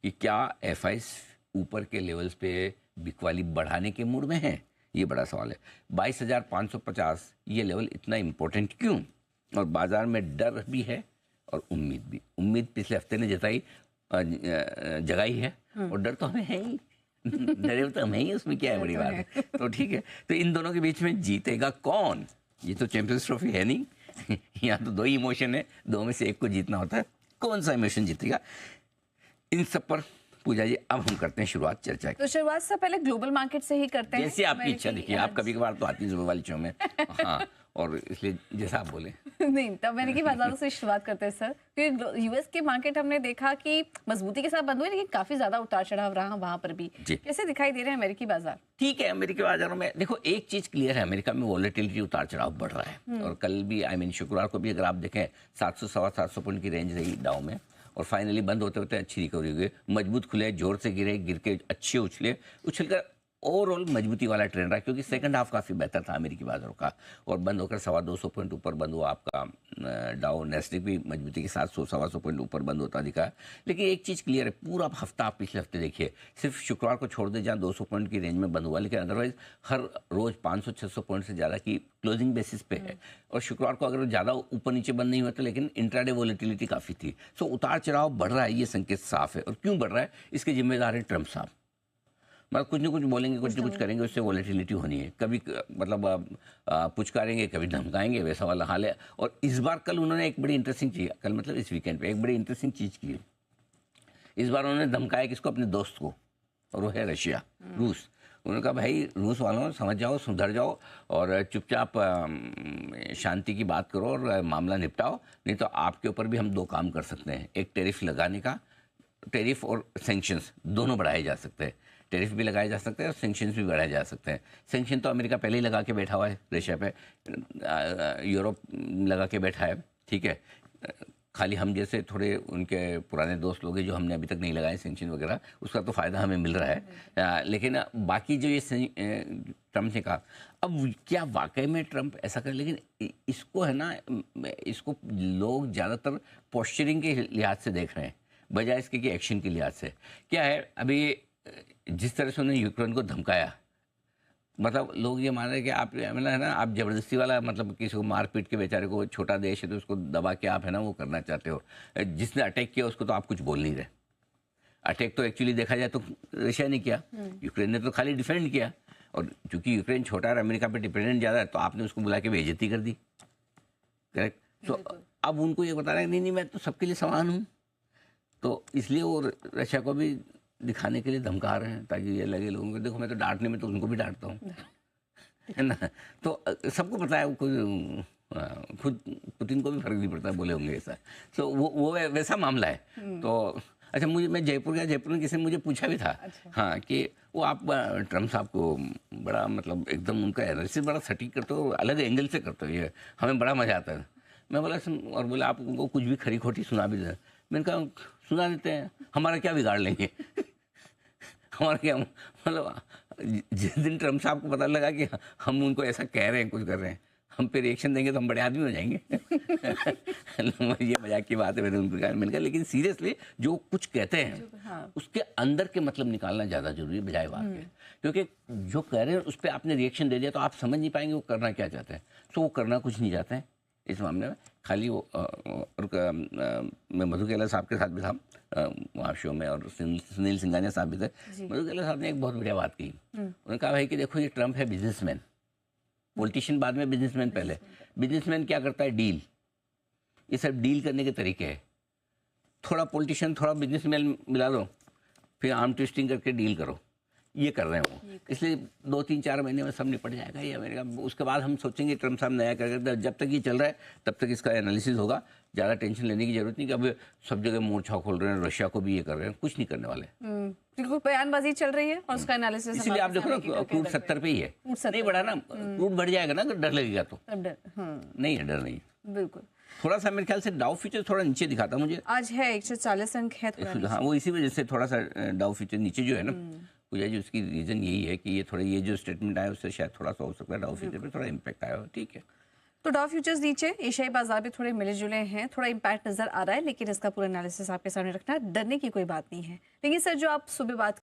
कि क्या एफआई ऊपर के लेवल्स पे बिकवाली बढ़ाने के मूड में है, ये बड़ा सवाल है। 22,550 ये लेवल इतना इम्पोर्टेंट क्यों? और बाजार में डर भी है और उम्मीद भी। उम्मीद पिछले हफ्ते ने जगाई है और डर तो हमें है ही। डरे तो हमें ही, उसमें क्या है बड़ी बात है। तो ठीक है, तो इन दोनों के बीच में जीतेगा कौन? ये तो चैंपियंस ट्रॉफी है नहीं। यहाँ तो दो ही इमोशन है, दो में से एक को जीतना होता है। कौन सा इमोशन जीतेगा, इन सब पर पूजा जी अब हम करते हैं शुरुआत चर्चा की। तो शुरुआत से पहले ग्लोबल मार्केट से ही करते हैं, जैसे आपकी इच्छा। देखिए, आप कभी कभार तो आती हैं सुबह वाली शो में। हाँ, और इसलिए जैसा आप बोले। नहीं, तब मैंने की बाजारों से शुरुआत करते हैं सर, क्योंकि यूएस के मार्केट हमने देखा कि मजबूती के साथ बंद हुए, लेकिन काफी ज्यादा उतार चढ़ाव रहा वहां पर भी। कैसे दिखाई दे रहे हैं अमेरिकी बाजार? ठीक है, अमेरिकी बाजारों में देखो एक चीज क्लियर है, अमेरिका में वॉलेटिलिटी उतार चढ़ाव बढ़ रहा है। और कल भी शुक्रवार को भी अगर आप देखें 700 सवा 700 पॉइंट की रेंज रही डाउ में, और फाइनली बंद होते होते अच्छी रिकवरी हुई, मजबूत खुले, जोर से गिरे, गिर के अच्छे उछलकर ओवरऑल मजबूती वाला ट्रेंड रहा, क्योंकि सेकंड हाफ काफ़ी बेहतर था अमेरिकी बाजारों का। और बंद होकर 225 पॉइंट ऊपर बंद हुआ आपका डाउ। नेस्डैक भी मजबूती के साथ 100-125 पॉइंट ऊपर बंद होता दिखा। लेकिन एक चीज़ क्लियर है, पूरा हफ्ता आप पिछले हफ्ते देखिए, सिर्फ शुक्रवार को छोड़ दे जहाँ 200 पॉइंट की रेंज में बंद हुआ, लेकिन अदरवाइज हर रोज़ 500-600 पॉइंट से ज़्यादा की क्लोजिंग बेसिस पे है। और शुक्रवार को अगर ज़्यादा ऊपर नीचे बंद नहीं हुआ तो, लेकिन इंट्राडे वॉलेटिलिटी काफ़ी थी। सो उतार चढ़ाव बढ़ रहा है, ये संकेत साफ है। और क्यों बढ़ रहा है, इसके जिम्मेदार है ट्रम्प साहब। मतलब कुछ ना कुछ बोलेंगे, कुछ ना कुछ करेंगे, उससे वॉलेटिलिटी होनी है। कभी मतलब पुचकारेंगे, कभी धमकाएंगे, वैसा वाला हाल है। और इस बार कल उन्होंने एक बड़ी इंटरेस्टिंग चीज़, कल मतलब इस वीकेंड पे एक बड़ी इंटरेस्टिंग चीज़ की। इस बार उन्होंने धमकाया किसको? अपने दोस्त को, और वो है रशिया, रूस। उन्होंने कहा भाई रूस वालों समझ जाओ, सुधर जाओ और चुपचाप शांति की बात करो और मामला निपटाओ, नहीं तो आपके ऊपर भी हम दो काम कर सकते हैं। एक टेरिफ लगाने का, टेरिफ और सैंक्शंस दोनों बढ़ाए जा सकते हैं। टेरिफ भी लगाए जा सकते हैं और सैंक्शंस भी बढ़ाए जा सकते हैं। सैंक्शन तो अमेरिका पहले ही लगा के बैठा हुआ है रशिया पे, यूरोप लगा के बैठा है, ठीक है। खाली हम जैसे थोड़े उनके पुराने दोस्त लोग हैं जो हमने अभी तक नहीं लगाए सैंक्शन वगैरह, उसका तो फ़ायदा हमें मिल रहा है। लेकिन बाकी जो ये ट्रम्प ने कहा, अब क्या वाकई में ट्रम्प ऐसा करे? लेकिन इसको है ना, इसको लोग ज़्यादातर पोस्चरिंग के लिहाज से देख रहे हैं, बजाय इसके कि एक्शन के लिहाज से। क्या है, अभी जिस तरह से उन्होंने यूक्रेन को धमकाया, मतलब लोग ये मान रहे हैं कि आप मतलब है ना, आप ज़बरदस्ती वाला, मतलब किसी को मार पीट के, बेचारे को, छोटा देश है तो उसको दबा के आप है ना वो करना चाहते हो। जिसने अटैक किया उसको तो आप कुछ बोल नहीं रहे। अटैक तो एक्चुअली देखा जाए तो रशिया ने किया, यूक्रेन ने तो खाली डिफेंड किया। और चूंकि यूक्रेन छोटा है, अमेरिका पे डिपेंडेंट ज़्यादा है, तो आपने उसको बुला के बेइज्जती कर दी, करेक्ट। तो अब उनको ये बता रहे हैं नहीं नहीं मैं तो सबके लिए समान हूँ, तो इसलिए वो रशिया को भी दिखाने के लिए धमका रहे हैं, ताकि ये लगे लोगों को देखो मैं तो डांटने में तो उनको भी डांटता हूँ, है ना। तो सबको पता है, खुद पुतिन को भी फर्क नहीं पड़ता, बोले होंगे ऐसा। तो वो वैसा मामला है। तो अच्छा, मैं जयपुर गया, जयपुर में किसी ने मुझे पूछा भी था, अच्छा। हाँ, कि वो आप ट्रम्प साहब को बड़ा मतलब एकदम उनका एनालिसिस बड़ा सटीक करते हो, अलग एंगल से करते हो, ये हमें बड़ा मजा आता है। मैं बोला और बोला आप उनको कुछ भी खरी खोटी सुना भी दें। मैंने कहा सुना देते हैं, हमारा क्या बिगाड़ लेंगे। हमारा क्या मतलब, जिस दिन ट्रम्प साहब को पता लगा कि हम उनको ऐसा कह रहे हैं, कुछ कर रहे हैं, हम पे रिएक्शन देंगे तो हम बड़े आदमी हो जाएंगे। ये मजाक की बात है, मैंने उनको कहा। मैंने कहा लेकिन सीरियसली जो कुछ कहते हैं, हाँ, उसके अंदर के मतलब निकालना ज़्यादा जरूरी है बजाय बात के। क्योंकि जो कह रहे हैं उस पर आपने रिएक्शन दे दिया तो आप समझ नहीं पाएंगे वो करना क्या चाहते हैं। तो वो करना कुछ नहीं चाहते हैं इस मामले में, खाली वो मैं मधु केला साहब के साथ भी था वहाँ शो में, और सुनील सिंघानिया साहब भी थे। मधु केला साहब ने एक बहुत बढ़िया बात की। उन्होंने कहा भाई कि देखो ये ट्रम्प है बिजनेसमैन, पॉलिटिशियन बाद में, बिजनेसमैन पहले। बिजनेसमैन क्या करता है? डील। ये सब डील करने के तरीके हैं। थोड़ा पॉलिटिशियन, थोड़ा बिजनेसमैन मिला दो, फिर आर्म ट्विस्टिंग करके डील करो। ये कर रहे हैं वो, इसलिए 2-3-4 महीने में सब निपट जाएगा ये अमेरिका। उसके बाद हम सोचेंगे ट्रम्प साहब नया करके, जब तक ये चल रहा है तब तक इसका एनालिसिस होगा। ज़्यादा टेंशन लेने की जरूरत नहीं कि अब सब जगह मोर्चा खोल रहे हैं, रशिया को भी ये कर रहे हैं, कुछ नहीं करने वाले। बिल्कुल बयानबाजी चल रही है और उसका एनालिसिस, इसलिए आप देखो ना क्रूड 70 पे ही है, नहीं बढ़ा ना, क्रूड बढ़ जाएगा ना अगर डर लगेगा तो। नहीं है, डर नहीं, बिल्कुल। थोड़ा सा मेरे ख्याल से डाउ फ्यूचर थोड़ा नीचे दिखाता मुझे, आज है 140 अंक है, हाँ, वो इसी वजह से थोड़ा सा डाउ फ्यूचर नीचे जो है ना पूजा जी, उसकी रीज़न यही है कि ये थोड़ा, ये जो स्टेटमेंट आया उससे शायद थोड़ा सा हो सकता है डाउ फ्यूचर पे थोड़ा इम्पैक्ट आया हो, ठीक है। तो डॉ फ्यूचर्स नीचे, एशियाई बाजार भी थोड़े मिले जुले हैं, थोड़ा इम्पैक्ट नजर आ रहा है, लेकिन इसका पूरा एनालिसिस आपके सामने रखना, डरने की कोई बात नहीं है। लेकिन सर जो आप सुबह बात